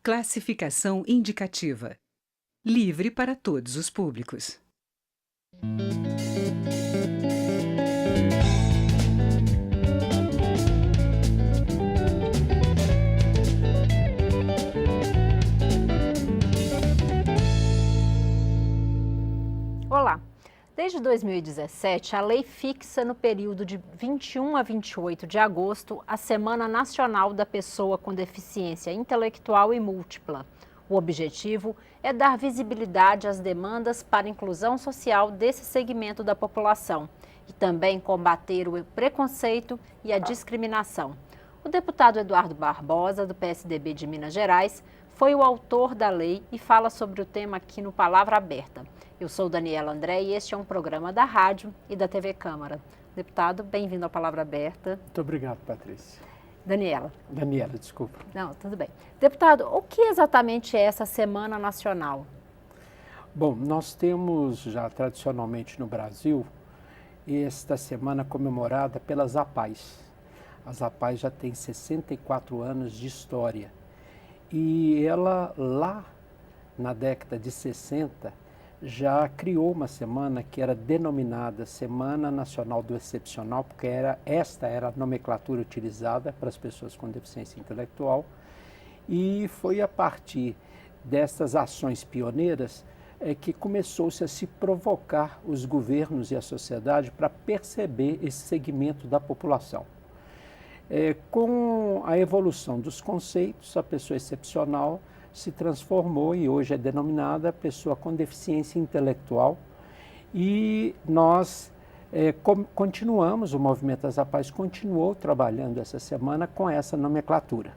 Classificação indicativa. Livre para todos os públicos. Olá! Desde 2017, a lei fixa no período de 21 a 28 de agosto a Semana Nacional da Pessoa com Deficiência Intelectual e Múltipla. O objetivo é dar visibilidade às demandas para a inclusão social desse segmento da população e também combater o preconceito e a discriminação. O deputado Eduardo Barbosa, do PSDB de Minas Gerais, foi o autor da lei e fala sobre o tema aqui no Palavra Aberta. Eu sou Daniela André e este é um programa da rádio e da TV Câmara. Deputado, bem-vindo ao Palavra Aberta. Muito obrigado, Patrícia. Daniela, desculpa. Não, tudo bem. Deputado, o que exatamente é essa Semana Nacional? Bom, nós temos já tradicionalmente no Brasil esta semana comemorada pelas APAES. As APAES já têm 64 anos de história. E ela, lá na década de 60, já criou uma semana que era denominada Semana Nacional do Excepcional, porque esta era a nomenclatura utilizada para as pessoas com deficiência intelectual. E foi a partir dessas ações pioneiras que começou-se a se provocar os governos e a sociedade para perceber esse segmento da população. Com a evolução dos conceitos, a pessoa excepcional se transformou e hoje é denominada pessoa com deficiência intelectual. E nós continuamos, o Movimento das APAES continuou trabalhando essa semana com essa nomenclatura.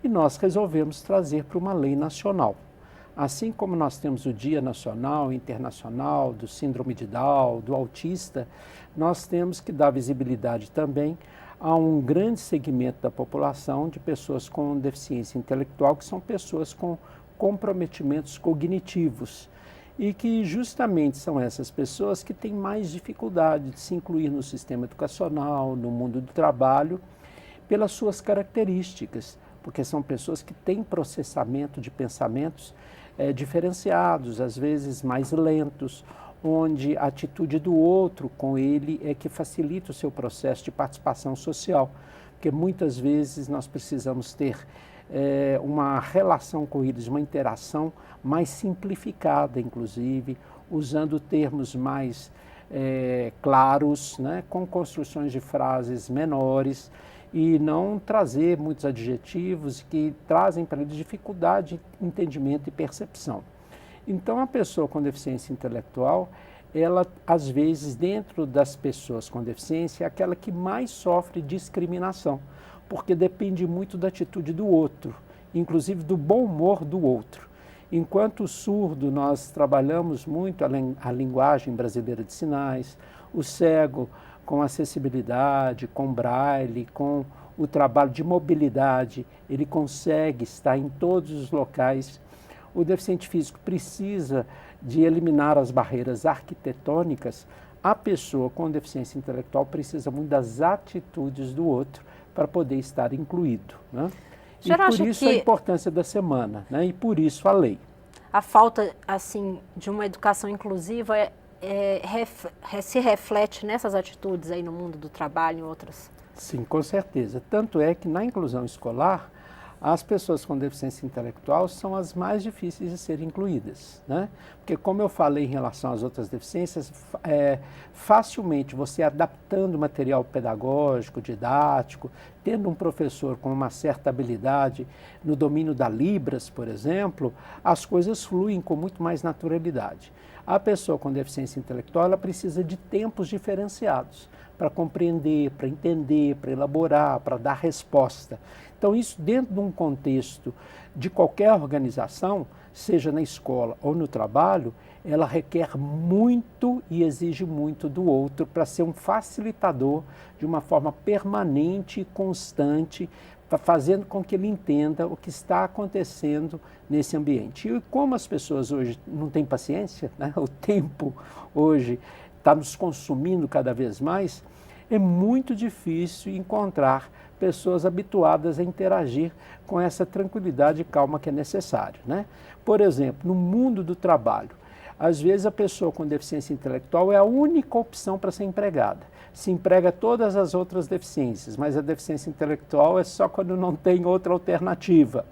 E nós resolvemos trazer para uma lei nacional. Assim como nós temos o Dia Nacional e Internacional do Síndrome de Down, do autista, nós temos que dar visibilidade também a um grande segmento da população de pessoas com deficiência intelectual, que são pessoas com comprometimentos cognitivos e que justamente são essas pessoas que têm mais dificuldade de se incluir no sistema educacional, no mundo do trabalho, pelas suas características, porque são pessoas que têm processamento de pensamentos diferenciados, às vezes mais lentos, onde a atitude do outro com ele é que facilita o seu processo de participação social, porque muitas vezes nós precisamos ter uma relação com eles, uma interação mais simplificada, inclusive, usando termos mais claros, né, com construções de frases menores, e não trazer muitos adjetivos que trazem para eles dificuldade de entendimento e percepção. Então, a pessoa com deficiência intelectual, ela, às vezes, dentro das pessoas com deficiência, é aquela que mais sofre discriminação, porque depende muito da atitude do outro, inclusive do bom humor do outro. Enquanto o surdo, nós trabalhamos muito a linguagem brasileira de sinais, o cego com acessibilidade, com braille, com o trabalho de mobilidade, ele consegue estar em todos os locais. O deficiente físico precisa de eliminar as barreiras arquitetônicas. A pessoa com deficiência intelectual precisa muito das atitudes do outro para poder estar incluído, né? E por isso a importância da semana, né? E por isso a lei. A falta assim, de uma educação inclusiva se reflete nessas atitudes aí no mundo do trabalho e outras? Sim, com certeza. Tanto é que na inclusão escolar, as pessoas com deficiência intelectual são as mais difíceis de serem incluídas, né? Porque, como eu falei em relação às outras deficiências, facilmente você adaptando o material pedagógico, didático, tendo um professor com uma certa habilidade no domínio da Libras, por exemplo, as coisas fluem com muito mais naturalidade. A pessoa com deficiência intelectual, ela precisa de tempos diferenciados para compreender, para entender, para elaborar, para dar resposta. Então, isso dentro de um contexto de qualquer organização, seja na escola ou no trabalho, ela requer muito e exige muito do outro para ser um facilitador de uma forma permanente e constante, fazendo com que ele entenda o que está acontecendo nesse ambiente. E como as pessoas hoje não têm paciência, né? O tempo hoje está nos consumindo cada vez mais, é muito difícil encontrar pessoas habituadas a interagir com essa tranquilidade e calma que é necessário, né? Por exemplo, no mundo do trabalho, às vezes a pessoa com deficiência intelectual é a única opção para ser empregada. Se emprega todas as outras deficiências, mas a deficiência intelectual é só quando não tem outra alternativa.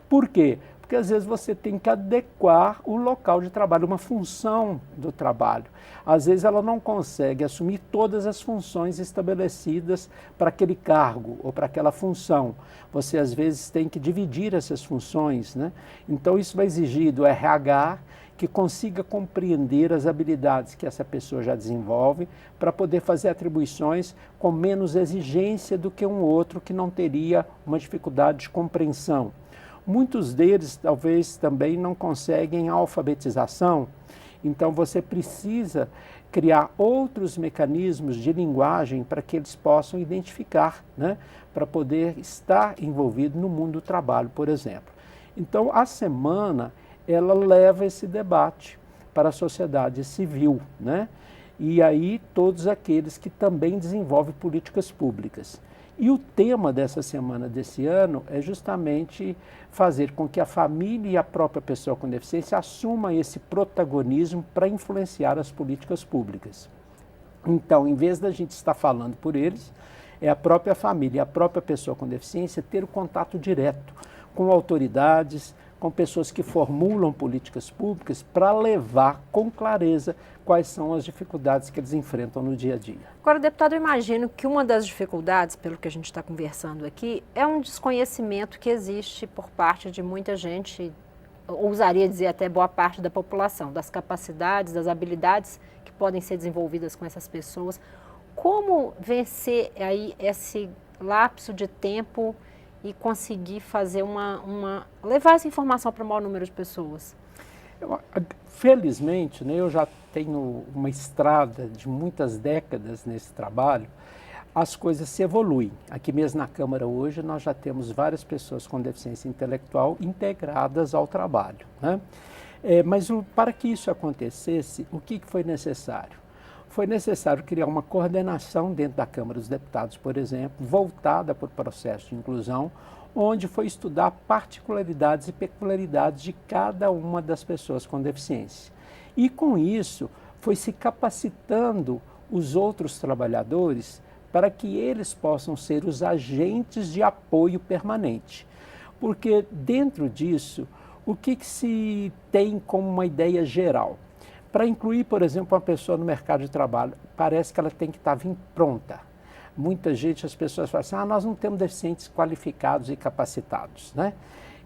Por quê? Porque às vezes você tem que adequar o local de trabalho, uma função do trabalho. Às vezes ela não consegue assumir todas as funções estabelecidas para aquele cargo ou para aquela função. Você às vezes tem que dividir essas funções, né? Então isso vai exigir do RH que consiga compreender as habilidades que essa pessoa já desenvolve para poder fazer atribuições com menos exigência do que um outro que não teria uma dificuldade de compreensão. Muitos deles talvez também não conseguem a alfabetização, então você precisa criar outros mecanismos de linguagem para que eles possam identificar, né, para poder estar envolvido no mundo do trabalho, por exemplo. Então a semana ela leva esse debate para a sociedade civil, né? E aí todos aqueles que também desenvolvem políticas públicas. E o tema dessa semana desse ano é justamente fazer com que a família e a própria pessoa com deficiência assuma esse protagonismo para influenciar as políticas públicas. Então, em vez da gente estar falando por eles, é a própria família e a própria pessoa com deficiência ter o contato direto com autoridades, com pessoas que formulam políticas públicas para levar com clareza quais são as dificuldades que eles enfrentam no dia a dia. Agora, deputado, eu imagino que uma das dificuldades, pelo que a gente está conversando aqui, é um desconhecimento que existe por parte de muita gente, ousaria dizer até boa parte da população, das capacidades, das habilidades que podem ser desenvolvidas com essas pessoas. Como vencer aí esse lapso de tempo e conseguir fazer levar essa informação para o maior número de pessoas? Felizmente, né, eu já tenho uma estrada de muitas décadas nesse trabalho, as coisas se evoluem. Aqui mesmo na Câmara hoje nós já temos várias pessoas com deficiência intelectual integradas ao trabalho, né? Mas para que isso acontecesse, o que foi necessário? Foi necessário criar uma coordenação dentro da Câmara dos Deputados, por exemplo, voltada para o processo de inclusão, onde foi estudar particularidades e peculiaridades de cada uma das pessoas com deficiência. E com isso, foi se capacitando os outros trabalhadores para que eles possam ser os agentes de apoio permanente. Porque dentro disso, o que se tem como uma ideia geral? Para incluir, por exemplo, uma pessoa no mercado de trabalho, parece que ela tem que estar pronta. Muita gente, as pessoas falam assim, nós não temos deficientes qualificados e capacitados, né?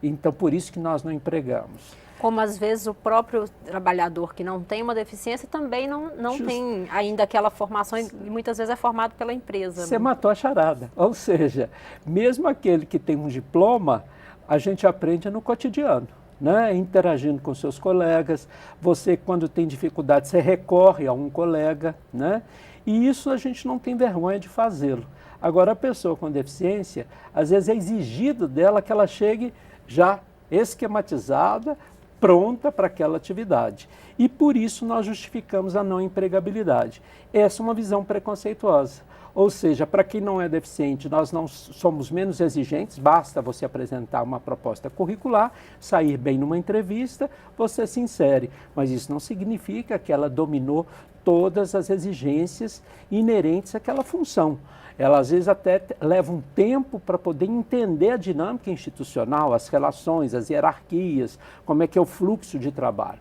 Então, por isso que nós não empregamos. Como às vezes o próprio trabalhador que não tem uma deficiência também não tem ainda aquela formação e muitas vezes é formado pela empresa. Você matou a charada. Ou seja, mesmo aquele que tem um diploma, a gente aprende no cotidiano, né? Interagindo com seus colegas. Você, quando tem dificuldade, você recorre a um colega, né? E isso a gente não tem vergonha de fazê-lo. Agora, a pessoa com deficiência, às vezes é exigido dela que ela chegue já esquematizada, pronta para aquela atividade. E por isso nós justificamos a não empregabilidade. Essa é uma visão preconceituosa. Ou seja, para quem não é deficiente, nós não somos menos exigentes, basta você apresentar uma proposta curricular, sair bem numa entrevista, você se insere. Mas isso não significa que ela dominou todas as exigências inerentes àquela função. Ela às vezes até leva um tempo para poder entender a dinâmica institucional, as relações, as hierarquias, como é que é o fluxo de trabalho.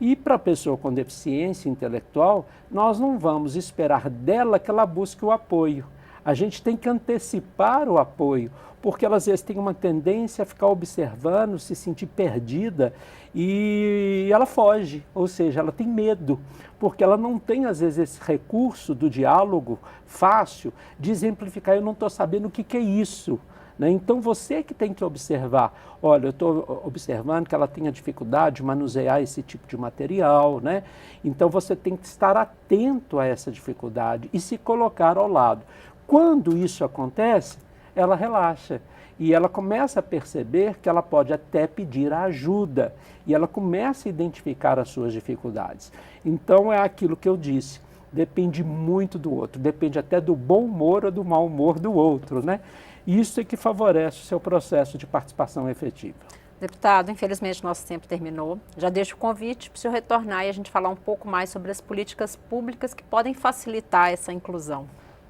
E para a pessoa com deficiência intelectual, nós não vamos esperar dela que ela busque o apoio. A gente tem que antecipar o apoio, porque ela às vezes tem uma tendência a ficar observando, se sentir perdida e ela foge, ou seja, ela tem medo, porque ela não tem às vezes esse recurso do diálogo fácil de exemplificar, eu não estou sabendo o que é isso. Né? Então você que tem que observar, olha, eu estou observando que ela tenha dificuldade de manusear esse tipo de material, né? Então você tem que estar atento a essa dificuldade e se colocar ao lado. Quando isso acontece, ela relaxa e ela começa a perceber que ela pode até pedir ajuda e ela começa a identificar as suas dificuldades. Então é aquilo que eu disse, depende muito do outro, depende até do bom humor ou do mau humor do outro, né? Isso é que favorece o seu processo de participação efetiva. Deputado, infelizmente nosso tempo terminou. Já deixo o convite para o senhor retornar e a gente falar um pouco mais sobre as políticas públicas que podem facilitar essa inclusão.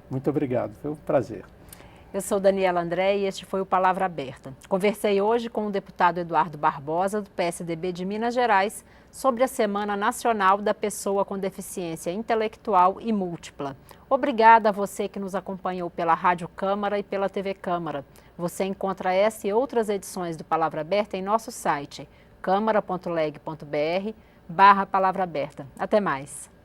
Muito obrigado, foi um prazer. Eu sou Daniela André e este foi o Palavra Aberta. Conversei hoje com o deputado Eduardo Barbosa, do PSDB de Minas Gerais, sobre a Semana Nacional da Pessoa com Deficiência Intelectual e Múltipla. Obrigada a você que nos acompanhou pela Rádio Câmara e pela TV Câmara. Você encontra essa e outras edições do Palavra Aberta em nosso site, câmara.leg.br/Palavra Aberta. Até mais!